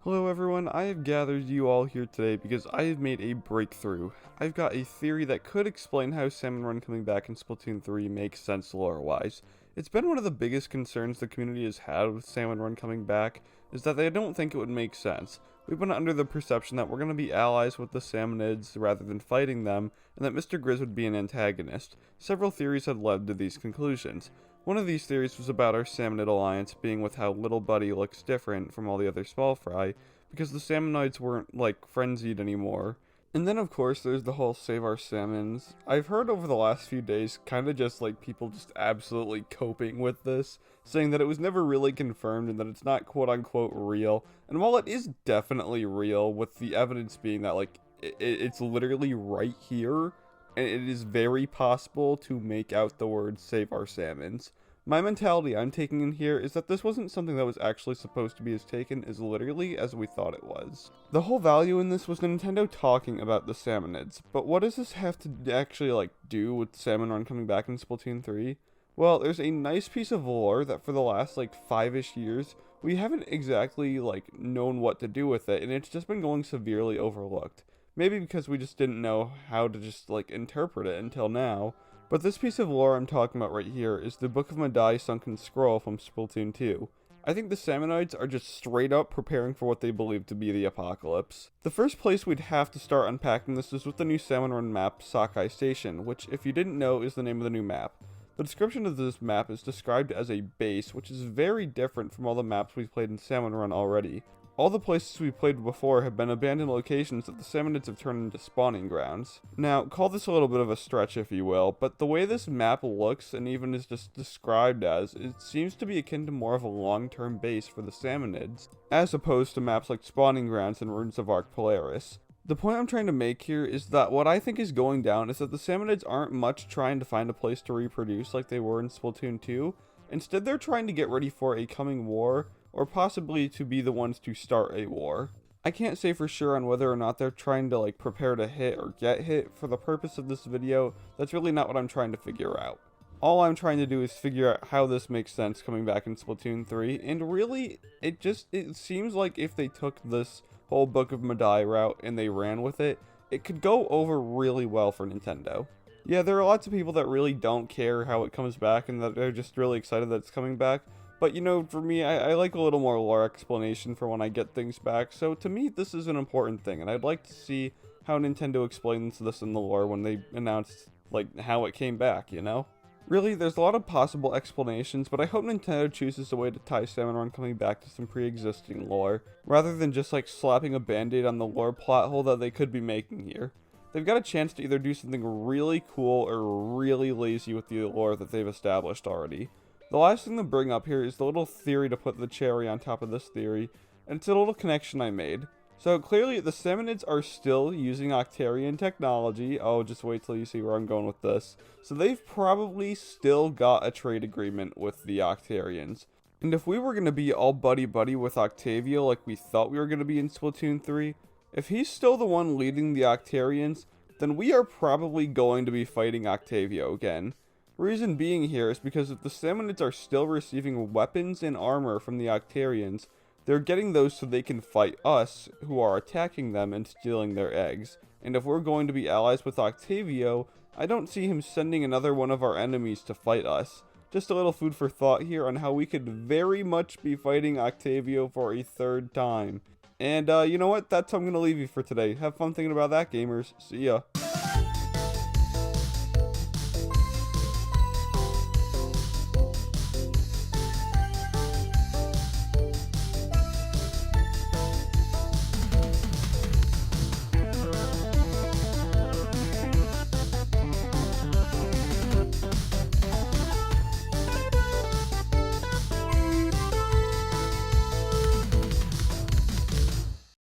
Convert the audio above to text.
Hello everyone, I have gathered you all here today because I have made a breakthrough. I've got a theory that could explain how Salmon Run coming back in Splatoon 3 makes sense lore-wise. It's been one of the biggest concerns the community has had with Salmon Run coming back, is that they don't think it would make sense. We've been under the perception that we're going to be allies with the Salmonids rather than fighting them, and that Mr. Grizz would be an antagonist. Several theories had led to these conclusions. One of these theories was about our Salmonid alliance being with how Little Buddy looks different from all the other small fry, because the Salmonids weren't, like, frenzied anymore. And then, of course, there's the whole save our salmons. I've heard over the last few days, kind of just, like, people just absolutely coping with this, saying that it was never really confirmed and that it's not quote-unquote real. And while it is definitely real, with the evidence being that, like, it's literally right here, and it is very possible to make out the word save our salmons. My mentality I'm taking in here is that this wasn't something that was actually supposed to be as taken as literally as we thought it was. The whole value in this was Nintendo talking about the Salmonids, but what does this have to actually do with Salmon Run coming back in Splatoon 3? Well, there's a nice piece of lore that for the last 5-ish years, we haven't exactly known what to do with it, and it's just been going severely overlooked. Maybe because we just didn't know how to just interpret it until now. But this piece of lore I'm talking about right here is the Book of Madai Sunken Scroll from Splatoon 2. I think the Salmonids are just straight up preparing for what they believe to be the apocalypse. The first place we'd have to start unpacking this is with the new Salmon Run map, Sakai Station, which, if you didn't know, is the name of the new map. The description of this map is described as a base, which is very different from all the maps we've played in Salmon Run already. All the places we played before have been abandoned locations that the Salmonids have turned into spawning grounds. Now, call this a little bit of a stretch if you will, but the way this map looks and even is just described as, it seems to be akin to more of a long-term base for the Salmonids, as opposed to maps like Spawning Grounds and Ruins of Arc Polaris. The point I'm trying to make here is that what I think is going down is that the Salmonids aren't much trying to find a place to reproduce like they were in Splatoon 2. Instead, they're trying to get ready for a coming war, or possibly to be the ones to start a war. I can't say for sure on whether or not they're trying to prepare to hit or get hit. For the purpose of this video, that's really not what I'm trying to figure out. All I'm trying to do is figure out how this makes sense coming back in Splatoon 3, and really, it seems like if they took this whole Book of Madai route and they ran with it, it could go over really well for Nintendo. Yeah, there are lots of people that really don't care how it comes back and that they're just really excited that it's coming back. But, for me, I like a little more lore explanation for when I get things back, so to me, this is an important thing, and I'd like to see how Nintendo explains this in the lore when they announce, how it came back, Really, there's a lot of possible explanations, but I hope Nintendo chooses a way to tie Salmon Run coming back to some pre-existing lore, rather than just, slapping a band-aid on the lore plot hole that they could be making here. They've got a chance to either do something really cool or really lazy with the lore that they've established already. The last thing to bring up here is the little theory to put the cherry on top of this theory, and it's a little connection I made. So clearly the Salmonids are still using Octarian technology. Oh, just wait till you see where I'm going with this. So they've probably still got a trade agreement with the Octarians. And if we were going to be all buddy-buddy with Octavio like we thought we were going to be in Splatoon 3, if he's still the one leading the Octarians, then we are probably going to be fighting Octavio again. Reason being here is because if the Salmonids are still receiving weapons and armor from the Octarians, they're getting those so they can fight us, who are attacking them and stealing their eggs. And if we're going to be allies with Octavio, I don't see him sending another one of our enemies to fight us. Just a little food for thought here on how we could very much be fighting Octavio for a third time. And you know what? That's how I'm going to leave you for today. Have fun thinking about that, gamers. See ya.